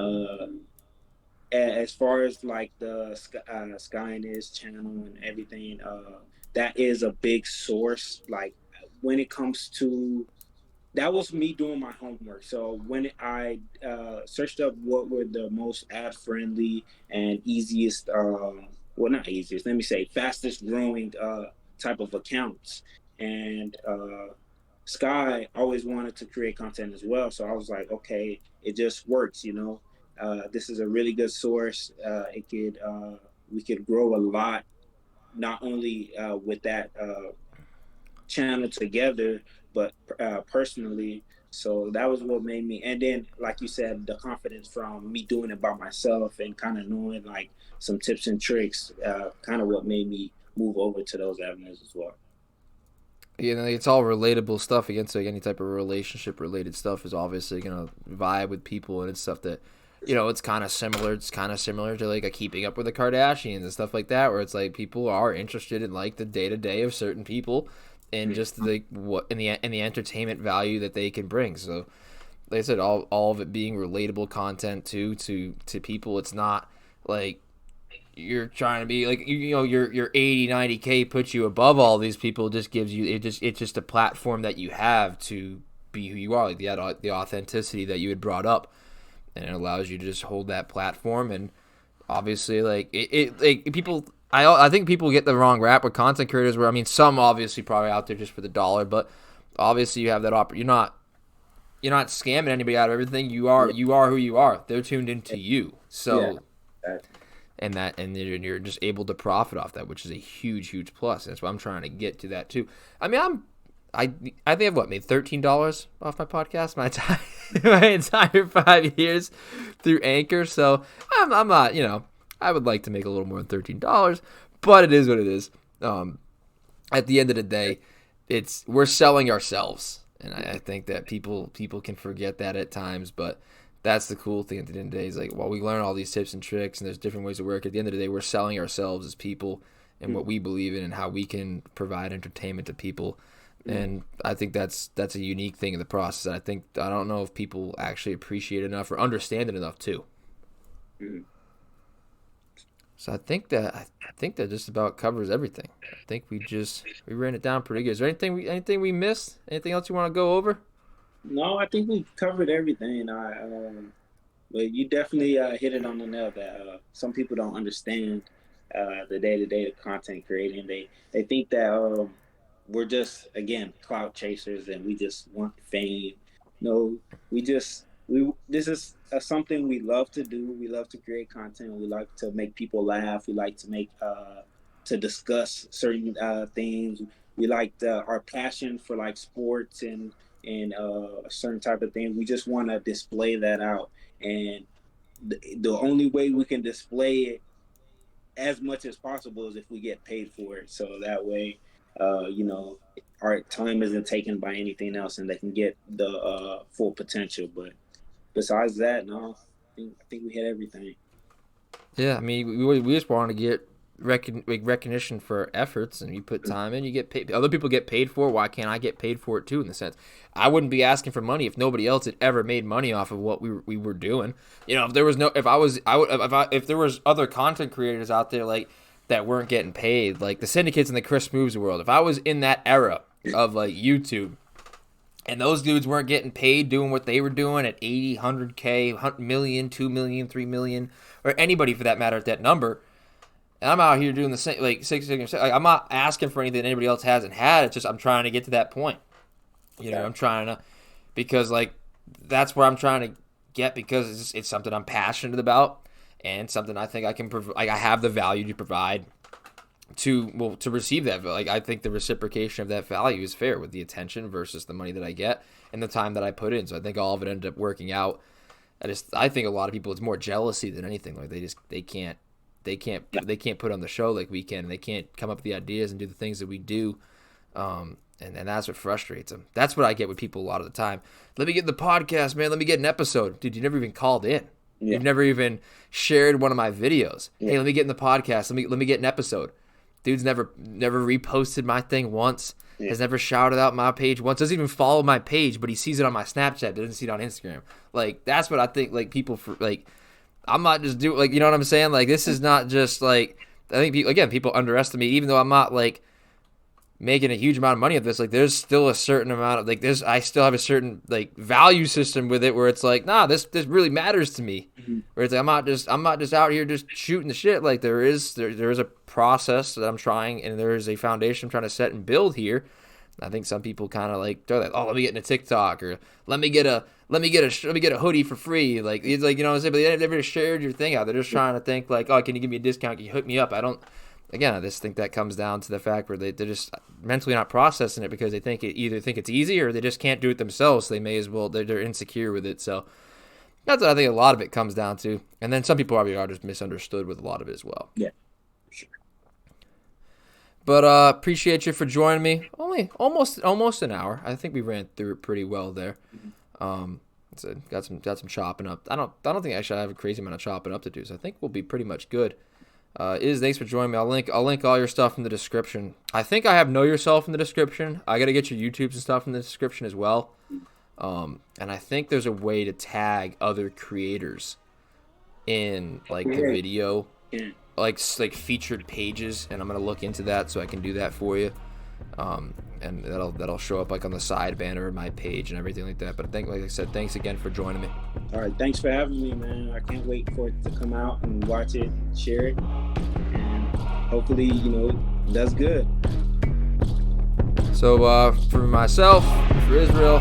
as far as like the Skynet channel and everything, that is a big source. Like when it comes to that was me doing my homework. So when I searched up what were the most ad friendly and easiest, well, not easiest, let me say fastest growing type of accounts. And Sky always wanted to create content as well. So I was like, okay, it just works, you know. This is a really good source. We could grow a lot, not only with that channel together, but personally. So that was what made me. And then, like you said, the confidence from me doing it by myself and kind of knowing like some tips and tricks, kind of what made me move over to those avenues as well. You know, it's all relatable stuff. Against like any type of relationship related stuff is obviously gonna vibe with people, and it's stuff that it's kind of similar. It's kind of similar to like a Keeping Up with the Kardashians and stuff like that, where it's like people are interested in like the day to day of certain people, and just the what in the entertainment value that they can bring. So, like I said, all of it being relatable content to people. It's not like you're trying to be like your 80-90K puts you above all these people. It just gives you it's just a platform that you have to be who you are, like the authenticity that you had brought up, and it allows you to just hold that platform. And obviously, like like people, I think people get the wrong rap with content creators. Where I mean, some obviously probably out there just for the dollar, but obviously you have that you're not scamming anybody out of everything. You are who you are. They're tuned into you. So and you're just able to profit off that, which is a huge plus. That's why I'm trying to get to that too. I mean, I think I've made $13 off my podcast my entire 5 years through Anchor. So I'm not, I would like to make a little more than $13, but it is what it is. At the end of the day, we're selling ourselves, and I think that people can forget that at times, but that's the cool thing at the end of the day is like, while we learn all these tips and tricks and there's different ways to work, at the end of the day, we're selling ourselves as people and what we believe in and how we can provide entertainment to people. And I think that's a unique thing in the process. I don't know if people actually appreciate it enough or understand it enough too. So I think that just about covers everything. I think we ran it down pretty good. Is there anything we missed? Anything else you want to go over? No, I think we covered everything. But you definitely hit it on the nail that some people don't understand the day-to-day of content creating. They think that we're just, again, clout chasers and we just want fame. No, this is something we love to do. We love to create content. We like to make people laugh. We like to discuss certain things. We like our passion for like sports and a certain type of thing. We just want to display that out, and the only way we can display it as much as possible is if we get paid for it. So that way, our time isn't taken by anything else, and they can get the full potential. But besides that, no, I think we hit everything. Yeah, I mean, we just want to get recognition for our efforts, and you put time in, you get paid. Other people get paid for it. Why can't I get paid for it too? In the sense, I wouldn't be asking for money if nobody else had ever made money off of what we were doing. If there was if there was other content creators out there like that weren't getting paid, like the syndicates in the Chris Moves world. If I was in that era of like YouTube, and those dudes weren't getting paid doing what they were doing at 80, 100K, million, 2 million, 3 million, or anybody for that matter at that number. And I'm out here doing the same, like 6 figures. Like, I'm not asking for anything that anybody else hasn't had. It's just I'm trying to get to that point. I'm trying to, because like that's where I'm trying to get, because it's something I'm passionate about and something I think I can provide. Like I have the value to provide to receive that. Like I think the reciprocation of that value is fair with the attention versus the money that I get and the time that I put in. So I think all of it ended up working out. I think a lot of people, it's more jealousy than anything. Like they can't put on the show like we can. They can't come up with the ideas and do the things that we do. And that's what frustrates them. That's what I get with people a lot of the time. Let me get in the podcast, man. Let me get an episode. Dude, you never even called in. Yeah. You've never even shared one of my videos. Yeah. Hey, let me get in the podcast. Let me get an episode. Dude's never reposted my thing once. Yeah. Has never shouted out my page once. Doesn't even follow my page, but he sees it on my Snapchat. Doesn't see it on Instagram. Like, that's what I think, like, people, I'm not just doing, like, you know what I'm saying? Like, this is not just, like, I think, people underestimate, even though I'm not, like, making a huge amount of money of this, like, there's still a certain amount of, like, I still have a certain, like, value system with it where it's like, nah, this really matters to me. Mm-hmm. Where it's like, I'm not just out here just shooting the shit. Like, there is a process that I'm trying, and there is a foundation I'm trying to set and build here. I think some people kind of like throw that, oh, let me get into TikTok, or let me get a hoodie for free. Like, it's like, you know what I'm saying? But they never shared your thing out. They're just trying to think like, oh, can you give me a discount? Can you hook me up? I just think that comes down to the fact where they're just mentally not processing it, because they either think it's easy or they just can't do it themselves. So they may as well, they're insecure with it. So that's what I think a lot of it comes down to. And then some people probably are just misunderstood with a lot of it as well. Yeah, sure. But appreciate you for joining me. Only almost an hour. I think we ran through it pretty well there. So got some chopping up. I don't think actually I have a crazy amount of chopping up to do. So I think we'll be pretty much good. Thanks for joining me. I'll link all your stuff in the description. I think I have Know Yourself in the description. I got to get your YouTubes and stuff in the description as well. And I think there's a way to tag other creators in like the video, like featured pages, and I'm gonna look into that so I can do that for you. And that'll show up like on the side banner of my page and everything like that. But like I said, thanks again for joining me. All right, thanks for having me, man. I can't wait for it to come out and watch it, share it, and hopefully, it does good. So for myself, for Israel,